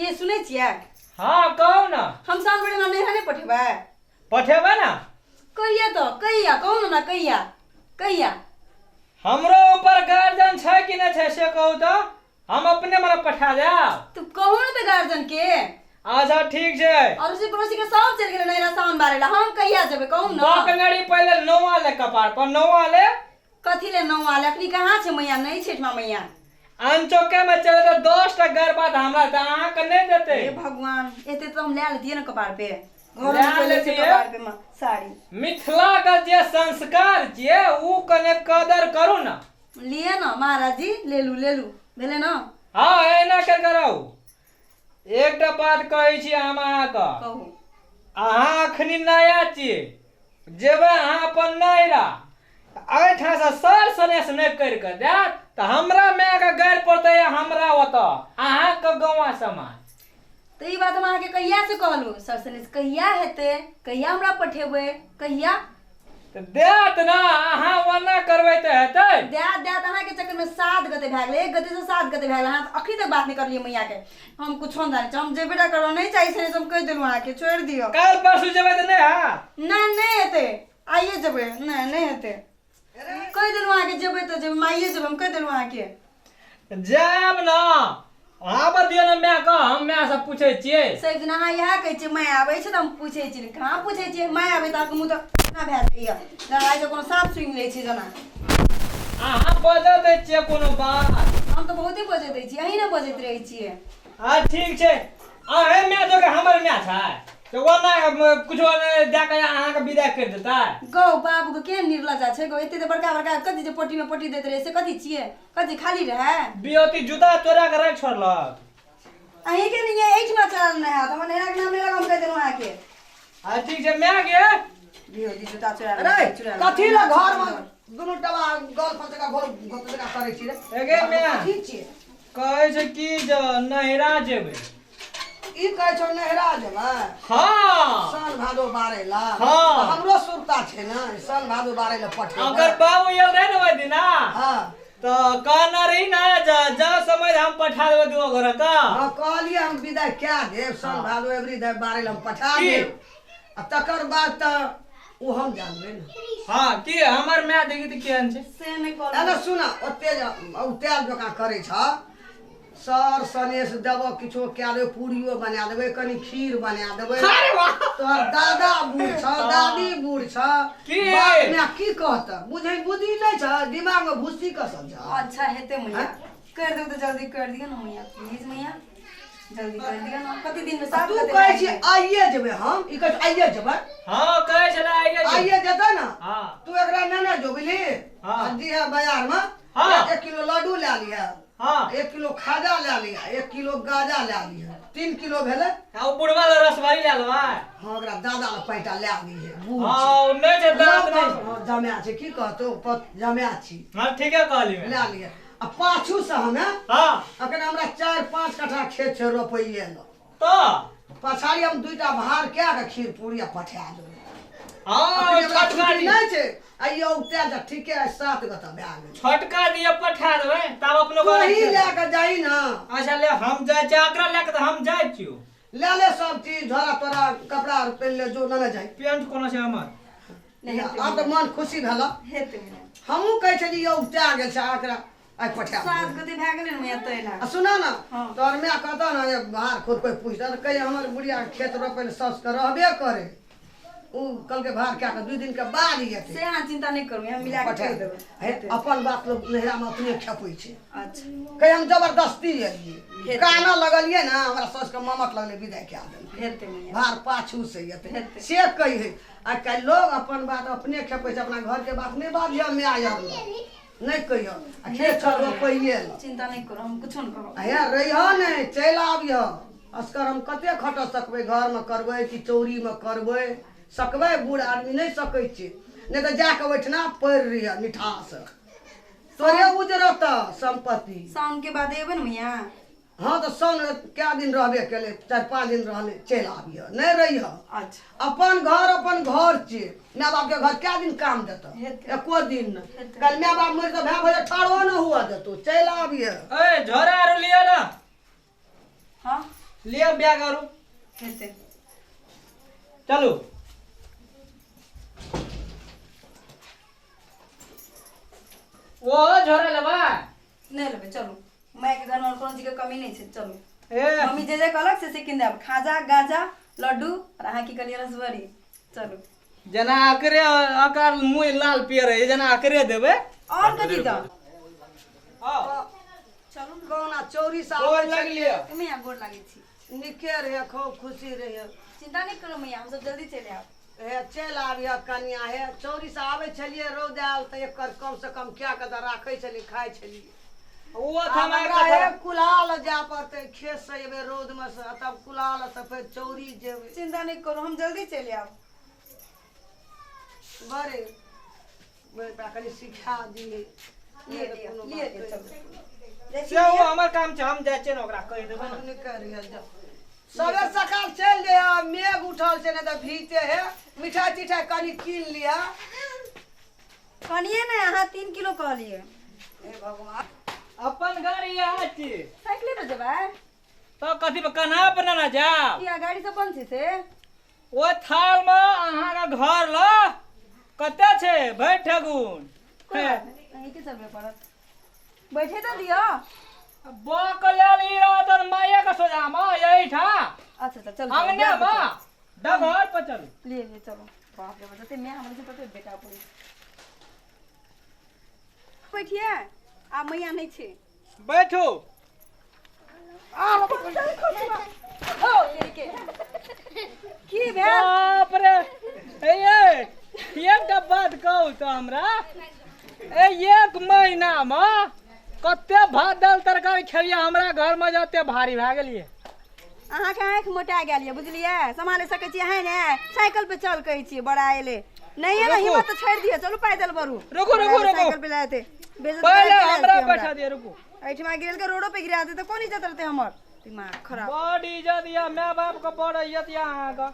ये सुनै छियै? हाँ कहू ना। हम साल बड़े ना नैहरा नहीं पठेबै? पठेबै ना। कहिया तो कहिया कहू ना कहिया कहिया? हमरो ऊपर गार्जियन छै कि नहीं छै से कहू तो हम अपने मन पठा देब। तू कहू ना तो गार्जियन के। अच्छा ठीक छै। और उसी पड़ोसी के सब चल गेलै नैहरा सावन बारेला, हम कहिया जेबै कहू ना? बकनड़ी पहले नौवा ले कपार पर नौवा ले। कथी ले नौवा ले? अखनी कहाँ छै मैया? नहीं छठमा मैया। अनचोके में चले तो 10 टा घर बात हमरा त अहाँ के नहीं देते। हे भगवान, एते तो हम ले लेतिए ना कपार पे। घर ले में चले लेतिए? छै कपार पे में साड़ी। मिथिला का जे संस्कार छिए ऊ कने कदर करू ना। लिए ना महाराज जी, ले लू भेले ना। हाँ एना कर कराऊ। एकटा बात कहै छी हम अहाँ का। कहू। अहाँ अखनी नया छिए, जेबै अहाँ अपन नैहरा एहिठाम से सर सनेस नहीं कर के देत त हमरा माय के गायर पड़तै हमरा ओतऽ अहाँ के गौवा समाज। तो ई बात हम अहाँ के कहिया से कहलू? सरसनेस कहिया हेते? कहिया हमरा पठेबै? कहिया? त देत ना, अहाँ वना करबै त हेतै। देत अहाँ के चक्कर में 7 गते भए गेलै, 1 गते से 7 गते भए गेलै। अहाँ अखनी तक बात नहीं करलिए मैया के। हम कुछ हम जाने हम जेबे ना करो, नहीं चाहिए से हम कह देलू अहाँ के, छोड़ दियो। काल परसू जेबै त नहीं हा? नहीं हेते, आइए जेबे। नहीं हेते, कह देलू अहाँ के जेबे तो जेबे, माइए जेबे, हम कह देलू अहाँ के। जाब ना आब दियो ना माय का, हम माय से पूछै छियै। से दिन अहाँ इएह कहै छियै माय आबै छै त हम पूछै छियै। कहाँ पूछै छियै? माय आबै त अहाँके मुँह त ना भए जाइए, लड़ाइ के कोनो साफ सुनि लै छी जना। अहाँ बजै दै छियै कोनो बात? हम तो बहुते बजैत रहै छी, अहीं ना बजैत रहै छियै। हाँ ठीक छै। अहे माय जो के हमर माय छै तो वना कुछो दे के अहाँ के विदा कर देता। गौ बाबू के केहन निर्लजा छै गौ, एते बड़का बड़का कथी जे पोटी में पोटी दैत रहे से कथी छियै? कथी खाली रहे? बियोती जुदा चोरा के राख छोड़लक। अहीं के नहीं एहिठमा चलल नहीं है, हम नया के नाम लगा हम कह देलू अहाँ के। आ ठीक छै माय गे। बियोती जुदा चोरा अरे कथी ला घर में दुनु टबा गल फटका घर घटका करे छी रे? एगे माय ठीक छी। कहै छै कि जे नैहरा जेबै। ई कहै छौ नैहरा जेबै? हाँ साल भादो बारे ला। हाँ। तो हमरो सुरता छै ना, साल भादो बारे ला पठे। अगर बाबू आयल रहे ना ओइ दिना हां तो कहना रही ना जा समय हम पठा देबै दुओ घर का। हां कहलिए हम विदा क्या देब, साल भादो एवरी दे बारे ला हम पठा देब। आ तकर बाद त उ हम जानबे ना। हाँ कि हमर माय देखि त केहन छै से नहीं कहल। एना सुना ओते जोका करे छ। सर सनेस देबो किछो क्या देबो, पूरियो बना देबै, कनी खीर बना देबै। अरे वाह तोहर दादा बूढ़ छ, दादी बूढ़ छ, की? बाप ने की कहत? बुझै बुद्धि नहीं छ, दिमाग में भूसी कसल छ। अच्छा हेते मैया, कर दो तो जल्दी कर दियो ना मैया, प्लीज मैया जल्दी कर दियो ना। कति दिन में साफ तू कर कहै छी आइए जेबै, हम ई कहै आइए जेबै। हाँ कहै छला आइए जेतै ना। हाँ तू एकरा नेने जो बुझली। हाँ। दी है बाजार में। हाँ। 1 किलो लड्डू ले लिया, हाँ 1 किलो खाजा ले लिया, 1 किलो गाजा ले लिया, 3 किलो भेले। आ उ बुढ़वा ला रसवारी ले लेबै। हाँ ओकरा दादा ला पैटा ले दी है। बूढ़ हाँ उ नहीं छै दांत नहीं छै। हाँ, जमाया छै की कहतो जमाया छी हाँ ठीके कहली मैं। ले लिया। आ पाछू से हमें हाँ अखन हमरा 4-5 कट्ठा खेत छै रोपइए ल। तो पछाड़ी हम 2टा भार क्या के खीर पूरी पठा देबै। हाँ छोटका दी नहीं छै आइयो उते जा ठीके है 7 गता भए गेल। छोटका दिया पठा देबै तब अपनो घर वही ले के जाई ना। अच्छा ले हम जाय छै एकरा ले के त हम जाय छियो। ले ले सब चीज झोरा तोरा कपड़ा और पहन ले जो ना जाई। पेंट कोना छै हमर? अब तो मन खुशी भेल। हेते मैया। हमहू कहै छली यौ उते गेल छै एकरा आई पठा। 7 गते भए गेलै मैया तैला। आ सुना ना हाँ। तोर मैं कहता ना ये बाहर खुद कोई पूछता तो कहीं हमर बुढ़िया खेत रोपे सस के रहबे करे। उ कल के बाहर क्या 2 दिन के बाद ही से अहाँ चिंता नहीं करू, हम मिला के कर देबै। हेते। अपन बात लोग नहरा में अपने खेपै छै। अच्छा कहीं हम जबरदस्ती एलिए काना लगलिए ना, हमरा सस के ममत लगले विदाई क्या देल। हेते मैया। भार पाछू से हेते। येते से कही है। आ कल लोग अपन बात अपने खेपै छै, अपना घर के बात नहीं बाजियो मैं आया नहीं कहियो। आ खेत छोड़ रोपइए ल। चिंता नहीं करू, हम कुछो नहीं करू। अया रहियो नहीं चल आबियो। असकर हम कते खट सकबै, घर में करबै कि चौरी में करबै सकबै? बूढ़ आदमी नहीं सकै छै, नहीं तो जाके बैठना पड़ रही है मिठास तोरे उजरत संपत्ति। शाम के बाद एबै न मैया? हाँ तो सन क्या दिन रहबे केले, 4-5 दिन रहले चल आबियो, नहीं रहियो। अच्छा अपन घर छे, माय बाप के घर क्या दिन काम देता? हेते। एको दिन न। कल माय बाप मर तो भाई भैया ठाड़ो न हुआ देतो, चल आबियो। ए झोरा आरो लिया ना। हाँ लियो बैग और हेते चलो वो झोरा लेबा नहीं लेबे चलो माय के घर में कोनो चीज के कमी नहीं छे चलो ए मम्मी जे कहलक से किन देब खाजा गाजा लड्डू और अहाँ की कलियर रसबरी चलो जना आकरे आकार मुंह लाल पियर है जना आकरे देबे और कथी द हां चलो कौना चौरी सा गोर लग लियो मैया गोर लागे छी निके रहे खूब खुशी रहे चिंता नहीं करो मैया हम सब जल्दी चले आब हे चल आबिया कन्या हे चौरी से आवे छलिए रौद आयल त एकर कम से कम क्या कदा राखे छली खाए छली वो हमरा थमा हे कुलाल जा पड़ते खेत से एबे रौद में से तब कुलाल त फिर चौरी जेबे चिंता नहीं करो हम जल्दी चले आब बरे बेटा कनी सिखा दिए लिए चलो से वो हमर काम छ हम जाय छै न ओकरा कहि देबै न निकल जा सबे सकाल चल जाया मेघ उठल छै न त भीते है मिठाई तिठाई कनी कीन लिया कनिए ना अहाँ 3 किलो कहलिए हे भगवान अपन गाड़ी आ छी साइकिल पे जेबै तो कथि पे कन्हा पे ना जाब किया गाड़ी से बंद छै से ओ थाल में अहाँ का घर ल कते छै भै ठगुन कोई बात नहीं के चलबे पड़त बैठे तो दियो बकलाल ई रातन माया का सोजा म यही था अच्छा अच्छा चलो अंगने में डगर पर चल लिए लिए चलो बाप रे बताते मैं हमरे से पते बेटा पड़ी बैठिए आ मैया नहीं छे बैठो ओ ये के की भेल बाप रे ए एकटा बात कहू तो हमरा ए एक महीना में कते भात दाल तरकारी खेलिए हमरा घर में जते भारी भए गेलिए अहाँ के आँख मोटा गेल ये बुझलिए संभाले सके छी है ने साइकिल पे चल कहै छी बड़ा एले नहीं है ना रुको। हिम्मत तो छोड़ दिए चलो पैदल बरू रुको, रुको, रुको। साइकिल पे लाते पहले हमरा बैठा दिए रुको ऐठमा गिरल के रोडो पे गिरा दे तो कौन इज्जत रहते हमर दिमाग खराब बड़ इज्जत या माय बाप का बड़ इज्जत या अहाँ का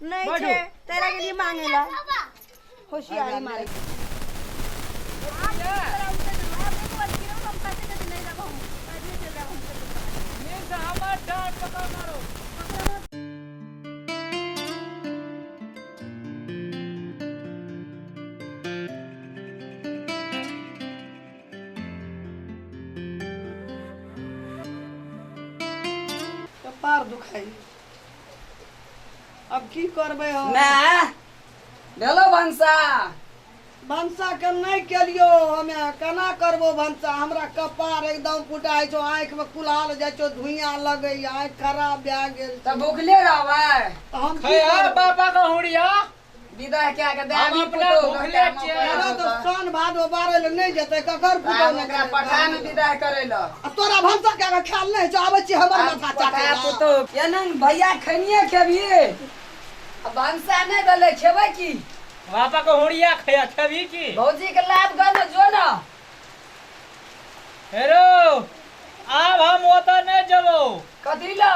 नहीं बैठो। छे तेरा के लिए मांगेला होशियारी मारे हमर डांट पकड़ मारो कपार दुखाई अब की करबे हम मैं भेलो भंसा भंसा के नहीं केलियो हमे केना करबो भंसा हमरा कपार एकदम फुटाई छो आंख में कुलाल जाय छो धुइयां लगे आंख खराब भए गेल तो भूखले रहबै तो हम की खैर करब बाबा का हुड़िया विदा क्या के हम देवी अपना पुतो भूखले छियै। एना तो सन भादो बारे ले नहीं जेते ककर फुटो न ओकरा पठान विदा करे ल तोरा भंसा के ख्याल नहीं छो आबै छी हमर माथा पठा चटे पुतो एनन भैया खनिए खेबी अब भंसा नहीं दले खेबै की बाबा का हुड़िया खैया छबी की भौजी के लाभ गन जो न हेरो अब हम ओतऽ नहीं जबो कथी ल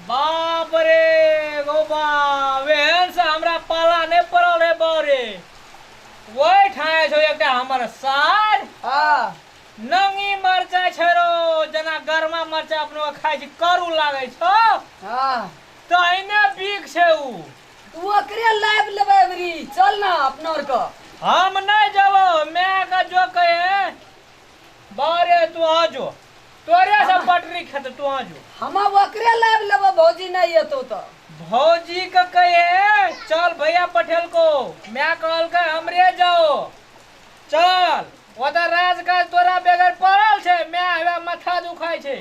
बाप रे गो बाप एहन से हमरा पाला नहीं पड़ल रे बारे वही ठाए छो एकटा हमर सार हां नंगी मरचाई छरो जना गरमा मरचा अपनो खाइ छी करू लागे छो हां तहिने बीक छै उ तू ओकरे लाभ लेबै बरी चल ना अपनोर को हम नहीं जबो मैं का जो कहे बारे तू आ जो तोरे से पटरी खेत तू आ जो हम ओकरे लाभ लेबै भौजी नहीं एतो तो भौजी का कहे चल भैया पटेल को मैं कहल के हमरे जाओ चल ओदा राजकाज तोरा बेगर पड़ल छे मैं हवे माथा दुखाई छे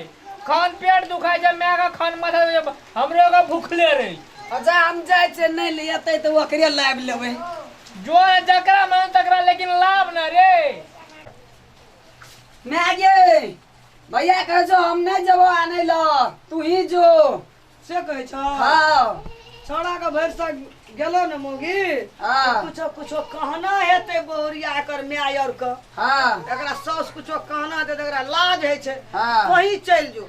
खान पेट दुखाई छे मैं का खान माथा हमरे का भूखले रही अच्छा हम जाय छै नहीं लेते तो ओकरे लाभ लेबै जो जकरा मन तकरा लेकिन लाभ न रे मैं गे भैया कह जो हम नहीं जबो आने ल तू ही जो से कहै छो हां छोड़ा के भैर से गेलो न मोगी हां कुछो कुछो कहना हेते बोरिया कर माय और के हां एकरा सास कुछो कहना दे एकरा लाज है छे हां वही चल जो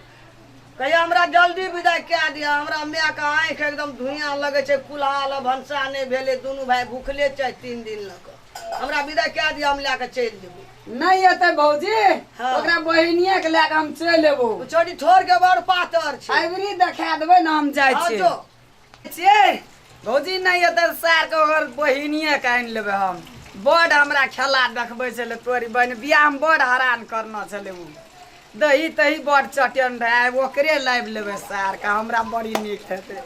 कहिया हमरा जल्दी विदा क्या दिया हमरा माय का आंख एकदम धुइयां लगे छे कुलाल भंसा ने भेले दोनों भाई भूखले छै 3 दिन लग हमरा विदा क्या दिया हम ला के चल जेबो नहीं एते भौजी हाँ। ओकरा बहिनिया के लए के हम चलि एबो चोरी ठोर के बड़ पातर छै अबरी देखा देबै ना हम जाइ हाँ, छियै जो। छियै भौजी नहीं एते सार के ओकर बहिनिया के आनि लेबै हम बड़ हमरा खेला देखबै छलै तोरी बहिन बियाह में बड़ हैरान करना छलै उ दही तही बड़ चटन रहे ओकरे लाबि लेबै सार के हमरा बड़ी नीक हेतै